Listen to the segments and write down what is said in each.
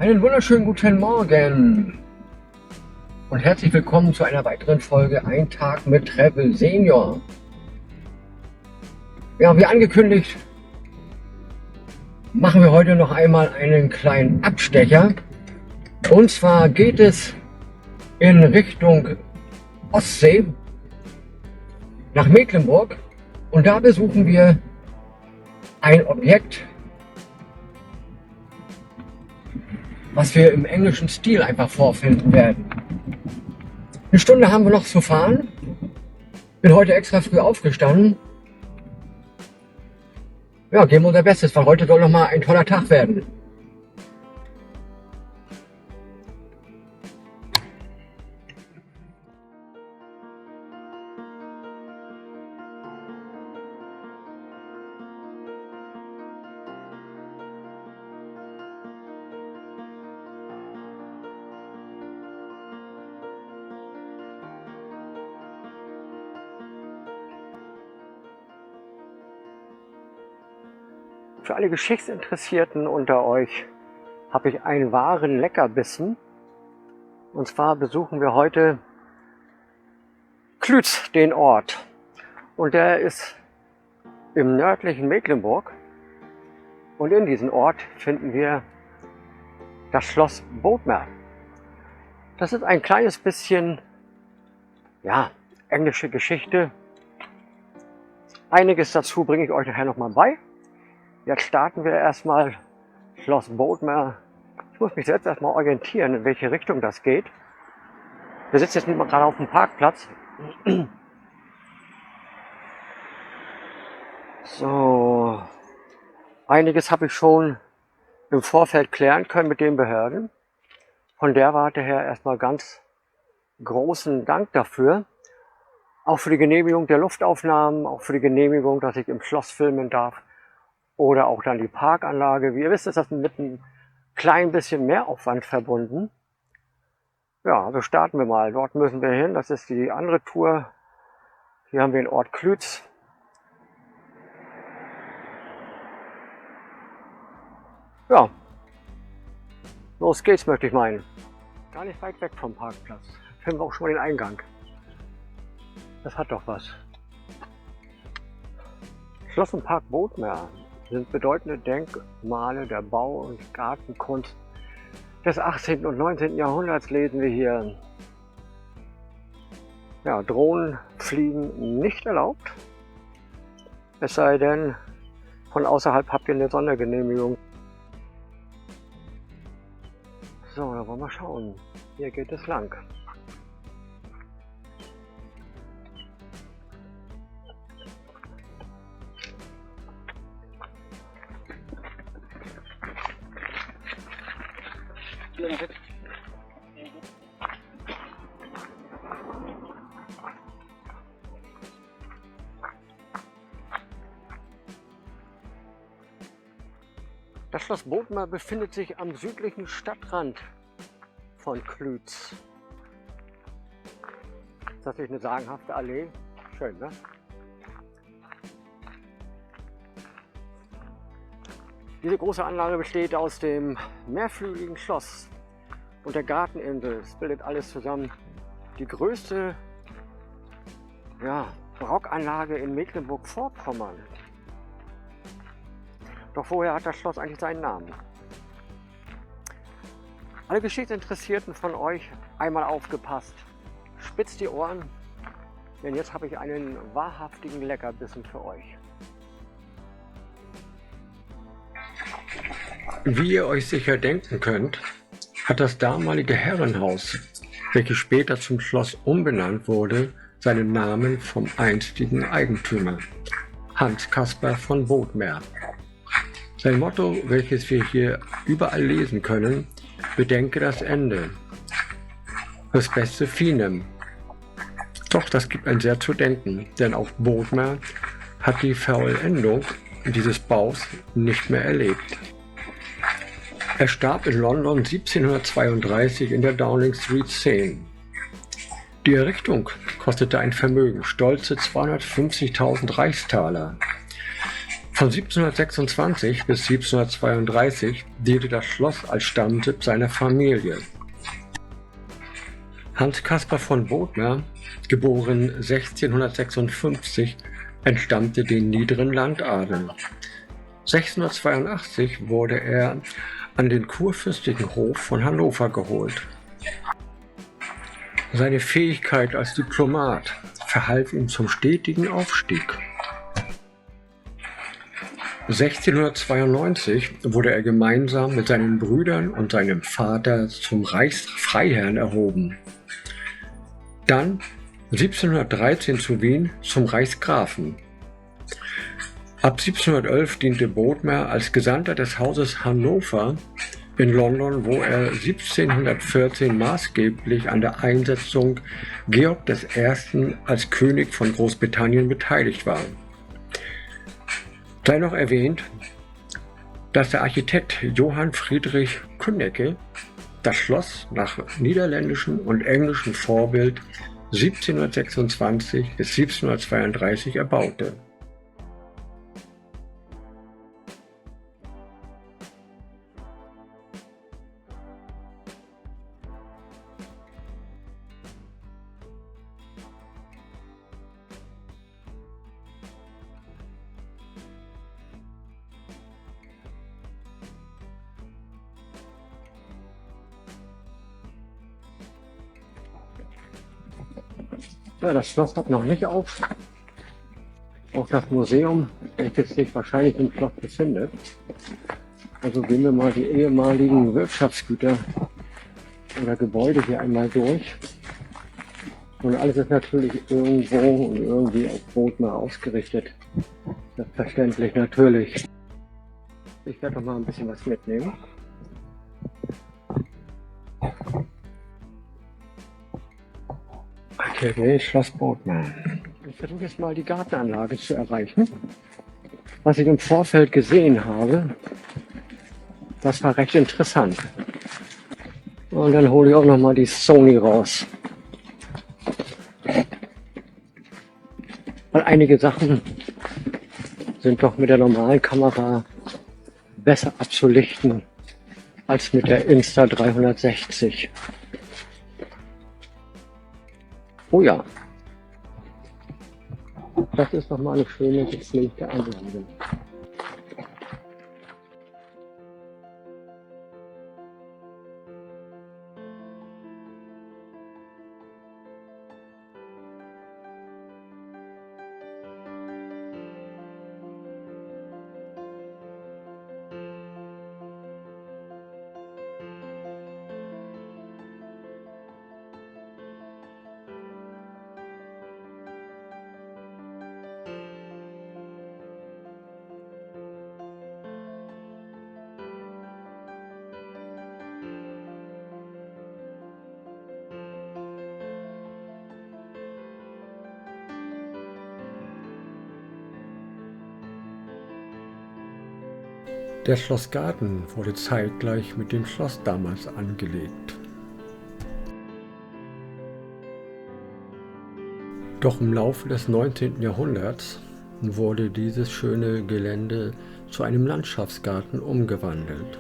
Einen wunderschönen guten Morgen und herzlich willkommen zu einer weiteren Folge Ein Tag mit Travel Senior. Ja, wie angekündigt, machen wir heute noch einmal einen kleinen Abstecher. Und zwar geht es in Richtung Ostsee nach Mecklenburg und da besuchen wir ein Objekt, was wir im englischen Stil einfach vorfinden werden. Eine Stunde haben wir noch zu fahren. Bin heute extra früh aufgestanden. Ja, geben wir unser Bestes, weil heute soll noch mal ein toller Tag werden. Für alle Geschichtsinteressierten unter euch habe ich einen wahren Leckerbissen. Und zwar besuchen wir heute Klütz, den Ort. Und der ist im nördlichen Mecklenburg. Und in diesem Ort finden wir das Schloss Bodmer. Das ist ein kleines bisschen, ja, englische Geschichte. Einiges dazu bringe ich euch nachher nochmal bei. Jetzt starten wir erstmal Schloss Bodmer. Ich muss mich selbst erstmal orientieren, in welche Richtung das geht. Wir sitzen jetzt gerade auf dem Parkplatz. So, einiges habe ich schon im Vorfeld klären können mit den Behörden. Von der Warte her erstmal ganz großen Dank dafür. Auch für die Genehmigung der Luftaufnahmen, auch für die Genehmigung, dass ich im Schloss filmen darf. Oder auch dann die Parkanlage. Wie ihr wisst, ist das mit einem klein bisschen mehr Aufwand verbunden. Ja, also starten wir mal. Dort müssen wir hin. Das ist die andere Tour. Hier haben wir den Ort Klütz. Ja, los geht's, möchte ich meinen. Gar nicht weit weg vom Parkplatz. Finden wir auch schon mal den Eingang. Das hat doch was. Schloss und Park Bodmer sind bedeutende Denkmale der Bau- und Gartenkunst des 18. und 19. Jahrhunderts, lesen wir hier. Ja, Drohnen fliegen nicht erlaubt, es sei denn, von außerhalb habt ihr eine Sondergenehmigung. So, da wollen wir schauen. Hier geht es lang. Das Schloss Bodmer befindet sich am südlichen Stadtrand von Klütz. Das ist natürlich eine sagenhafte Allee. Schön, ne? Diese große Anlage besteht aus dem mehrflügeligen Schloss und der Garteninsel. Es bildet alles zusammen die größte, ja, Barockanlage in Mecklenburg-Vorpommern. Doch woher hat das Schloss eigentlich seinen Namen? Alle Geschichtsinteressierten von euch einmal aufgepasst. Spitzt die Ohren, denn jetzt habe ich einen wahrhaftigen Leckerbissen für euch. Wie ihr euch sicher denken könnt, hat das damalige Herrenhaus, welches später zum Schloss umbenannt wurde, seinen Namen vom einstigen Eigentümer, Hans Caspar von Bodmer. Sein Motto, welches wir hier überall lesen können, bedenke das Ende. Das Beste Finem. Doch das gibt ein sehr zu denken, denn auch Bodmer hat die Vollendung dieses Baus nicht mehr erlebt. Er starb in London 1732 in der Downing Street 10. Die Errichtung kostete ein Vermögen, stolze 250.000 Reichstaler. Von 1726 bis 1732 diente das Schloss als Stammsitz seiner Familie. Hans Caspar von Bodmer, geboren 1656, entstammte dem niederen Landadel. 1682 wurde er an den kurfürstlichen Hof von Hannover geholt. Seine Fähigkeit als Diplomat verhalf ihm zum stetigen Aufstieg. 1692 wurde er gemeinsam mit seinen Brüdern und seinem Vater zum Reichsfreiherrn erhoben. Dann 1713 zu Wien zum Reichsgrafen. Ab 1711 diente Bodmer als Gesandter des Hauses Hannover in London, wo er 1714 maßgeblich an der Einsetzung Georg I. als König von Großbritannien beteiligt war. Sei noch erwähnt, dass der Architekt Johann Friedrich Künnecke das Schloss nach niederländischem und englischem Vorbild 1726 bis 1732 erbaute. Ja, das Schloss hat noch nicht auf. Auch das Museum, welches sich wahrscheinlich im Schloss befindet. Also gehen wir mal die ehemaligen Wirtschaftsgüter oder Gebäude hier einmal durch. Und alles ist natürlich irgendwo und irgendwie auf Bodmer ausgerichtet. Selbstverständlich natürlich. Ich werde doch mal ein bisschen was mitnehmen. Okay, Schloss Bodmer. Ich versuche jetzt mal die Gartenanlage zu erreichen. Was ich im Vorfeld gesehen habe, das war recht interessant. Und dann hole ich auch noch mal die Sony raus. Weil einige Sachen sind doch mit der normalen Kamera besser abzulichten als mit der Insta360. Oh ja, das ist doch mal eine schöne gepflegte Anlage. Der Schlossgarten wurde zeitgleich mit dem Schloss damals angelegt. Doch im Laufe des 19. Jahrhunderts wurde dieses schöne Gelände zu einem Landschaftsgarten umgewandelt.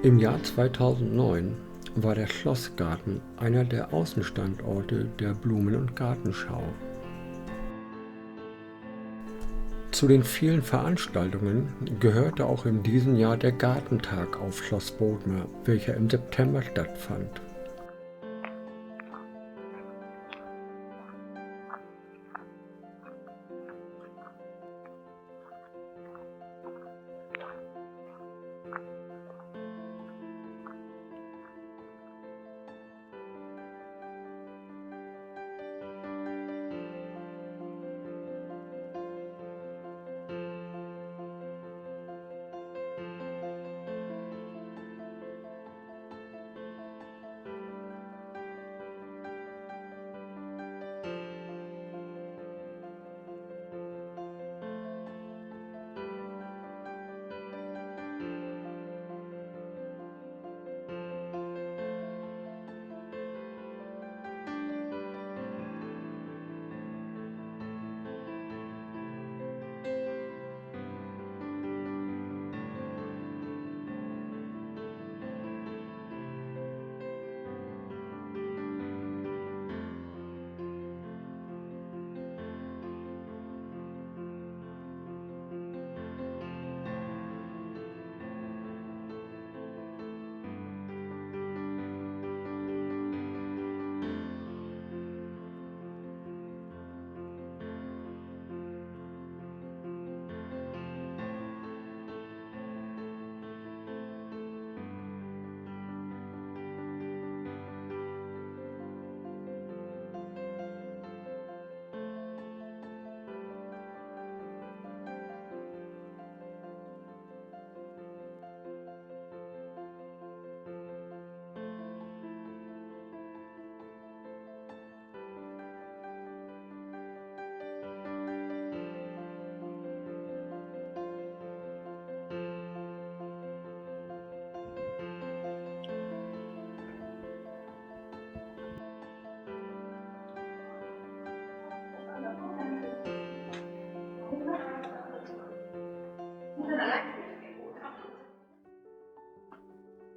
Im Jahr 2009 war der Schlossgarten einer der Außenstandorte der Blumen- und Gartenschau. Zu den vielen Veranstaltungen gehörte auch in diesem Jahr der Gartentag auf Schloss Bodmer, welcher im September stattfand.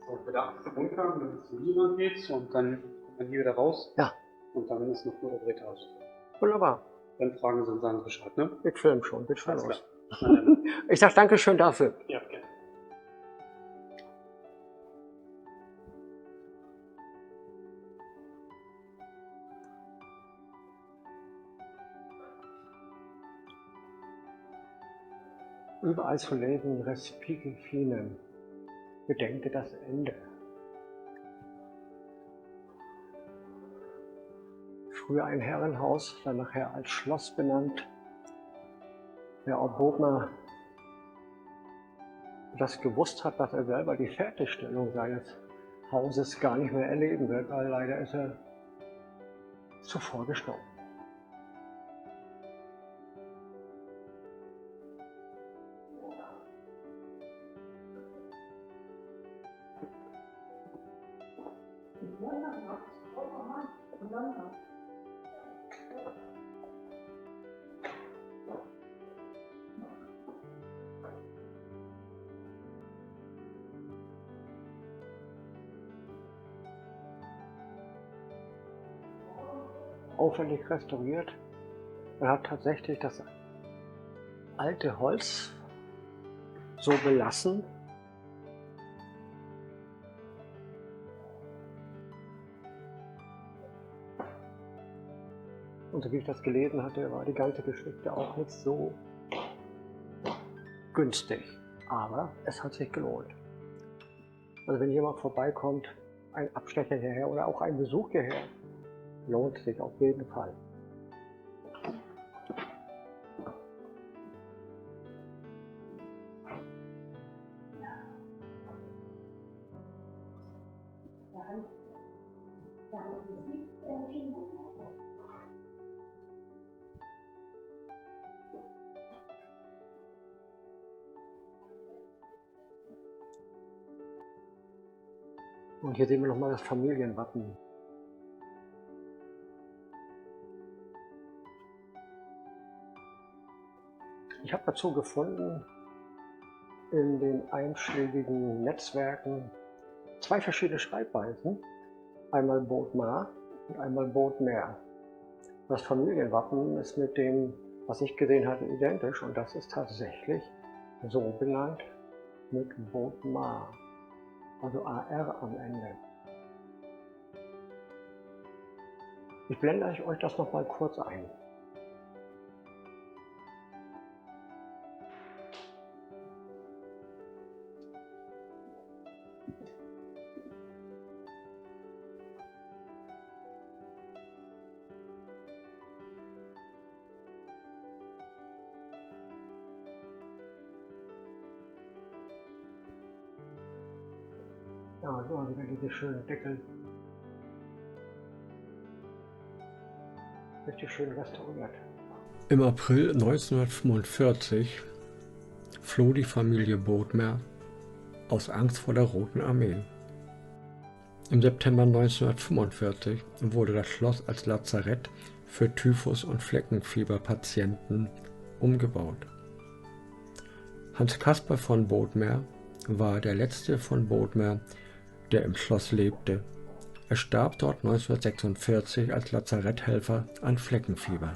So, für der 8. Bunker, wenn es zu niemand geht und dann kommt man hier wieder raus. Ja. Und dann ist noch nur der dritte Haus. Wunderbar. Dann fragen Sie und sagen Sie Bescheid, ne? Ich film schon, geht schon Alles los. klar. Ich sag Dankeschön dafür. Ja, gerne. Überall zu lesen, Respice finem. Bedenke das Ende. Früher ein Herrenhaus, dann nachher als Schloss benannt. Wer auch Bodmer das gewusst hat, dass er selber die Fertigstellung seines Hauses gar nicht mehr erleben wird, weil leider ist er zuvor gestorben. Aufwendig restauriert. Man hat tatsächlich das alte Holz so belassen. Und so wie ich das gelesen hatte, war die ganze Geschichte auch nicht so günstig. Aber es hat sich gelohnt. Also wenn jemand vorbeikommt, ein Abstecher hierher oder auch ein Besuch hierher, lohnt sich auf jeden Fall. Und hier sehen wir nochmal das Familienwappen. Ich habe dazu gefunden in den einschlägigen Netzwerken zwei verschiedene Schreibweisen. Einmal Bodmer und einmal Bodmer. Das Familienwappen ist mit dem, was ich gesehen hatte, identisch und das ist tatsächlich so benannt mit Bodmer. Also AR am Ende. Ich blende euch das noch mal kurz ein. Ja, so wieder diese schönen Deckel. Richtig schön restauriert. Im April 1945 floh die Familie Bodmer aus Angst vor der Roten Armee. Im September 1945 wurde das Schloss als Lazarett für Typhus- und Fleckenfieberpatienten umgebaut. Hans Caspar von Bodmer war der letzte von Bodmer, der im Schloss lebte. Er starb dort 1946 als Lazaretthelfer an Fleckenfieber.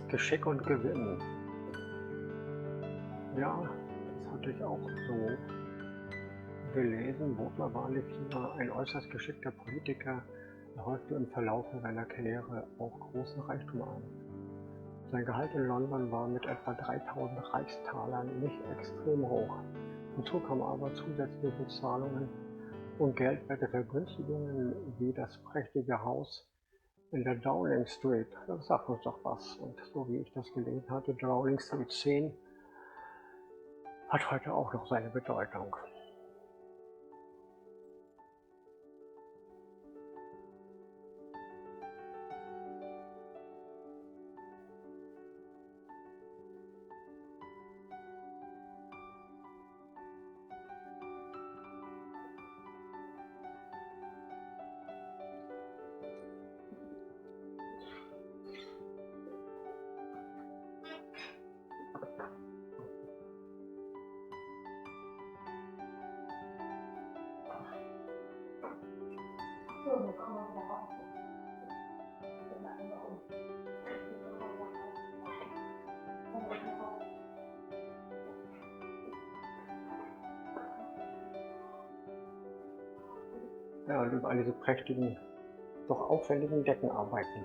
Geschick und Gewinn. Ja, das hatte ich auch so gelesen. Bodmer war nicht nur ein äußerst geschickter Politiker, er häufte im Verlauf seiner Karriere auch großen Reichtum an. Sein Gehalt in London war mit etwa 3000 Reichstalern nicht extrem hoch. Hinzu kamen aber zusätzliche Zahlungen und geldwerte Vergünstigungen wie das prächtige Haus in der Downing Street. Das sagt uns doch was. Und so wie ich das gelesen hatte, Downing Street 10 hat heute auch noch seine Bedeutung. Ja, und über diese prächtigen, doch aufwendigen Deckenarbeiten.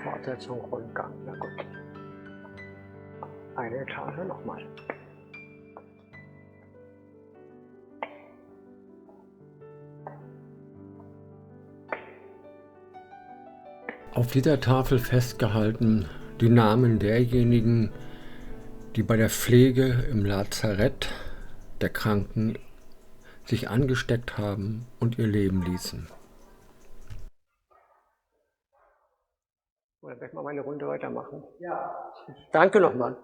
Fortsetzung, Rundgang, na gut. Eine Etage nochmal. Auf dieser Tafel festgehalten die Namen derjenigen, die bei der Pflege im Lazarett der Kranken sich angesteckt haben und ihr Leben ließen. Oder soll ich mal meine Runde weitermachen? Ja. Danke nochmal.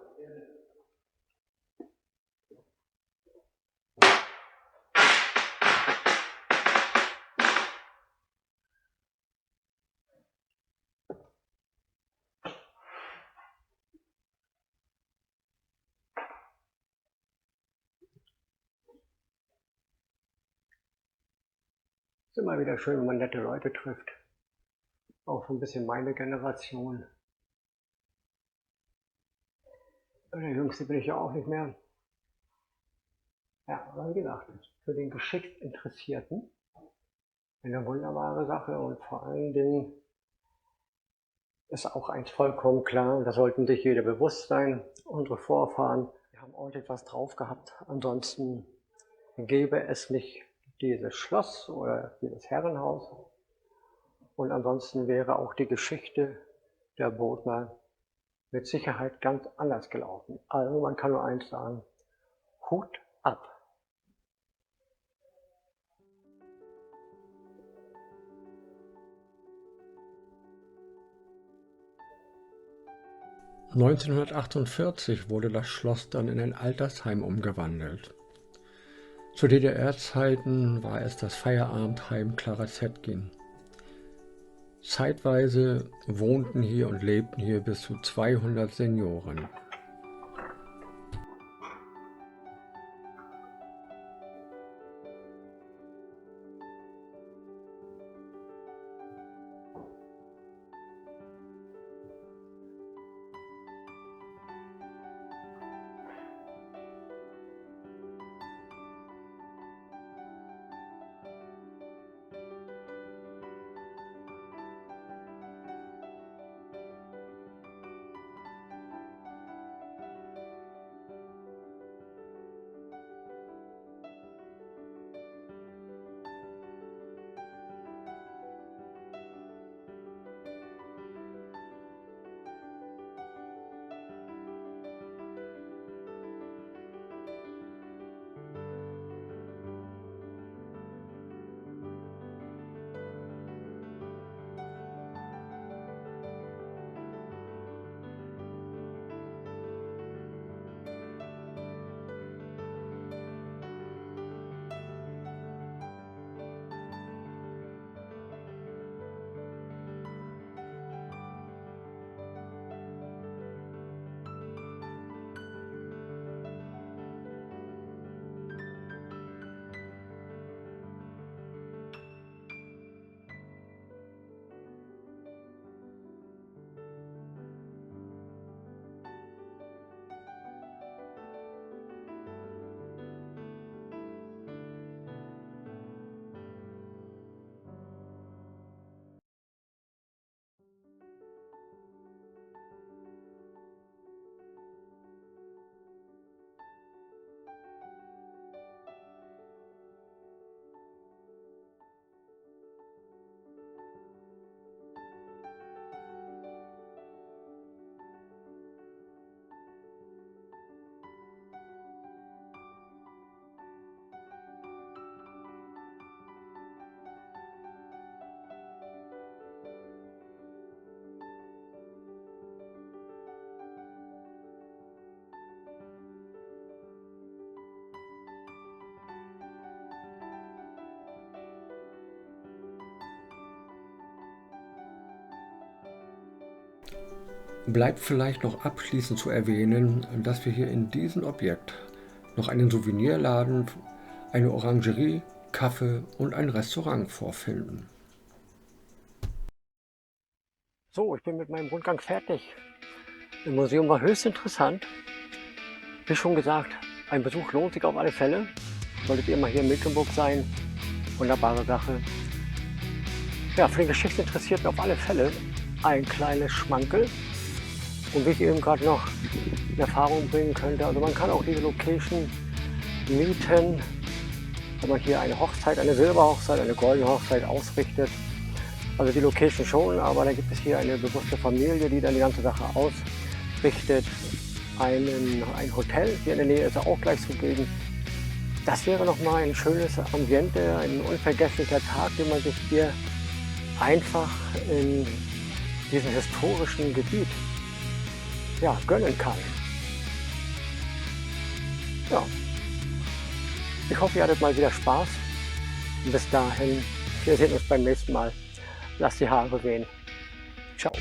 Es ist immer wieder schön, wenn man nette Leute trifft. Auch so ein bisschen meine Generation. Der Jüngste bin ich ja auch nicht mehr. Ja, aber wie gesagt, für den geschickt Interessierten eine wunderbare Sache und vor allen Dingen ist auch eins vollkommen klar, und da sollten sich jeder bewusst sein, unsere Vorfahren, die haben ordentlich was drauf gehabt, ansonsten gäbe es nicht dieses Schloss oder dieses Herrenhaus und ansonsten wäre auch die Geschichte der Bodmer mit Sicherheit ganz anders gelaufen. Also man kann nur eins sagen, Hut ab. (1948) wurde das Schloss dann in ein Altersheim umgewandelt. Zu DDR-Zeiten war es das Feierabendheim Clara Zetkin. Zeitweise wohnten hier und lebten hier bis zu 200 Senioren. Bleibt vielleicht noch abschließend zu erwähnen, dass wir hier in diesem Objekt noch einen Souvenirladen, eine Orangerie, Kaffee und ein Restaurant vorfinden. So, ich bin mit meinem Rundgang fertig. Im Museum war höchst interessant. Wie schon gesagt, ein Besuch lohnt sich auf alle Fälle. Solltet ihr mal hier in Mecklenburg sein, wunderbare Sache. Ja, für den Geschichtsinteressierten auf alle Fälle ein kleines Schmankerl. Und wie ich eben gerade noch in Erfahrung bringen könnte, also man kann auch diese Location mieten, wenn man hier eine Hochzeit, eine Silberhochzeit, eine goldene Hochzeit ausrichtet. Also die Location schon, aber dann gibt es hier eine bewusste Familie, die dann die ganze Sache ausrichtet. Ein Hotel hier in der Nähe ist auch gleich zugegen. Das wäre nochmal ein schönes Ambiente, ein unvergesslicher Tag, den man sich hier einfach in diesem historischen Gebiet gönnen kann. Ja. Ich hoffe, ihr hattet mal wieder Spaß. Und bis dahin, wir sehen uns beim nächsten Mal. Lasst die Haare wehen. Ciao.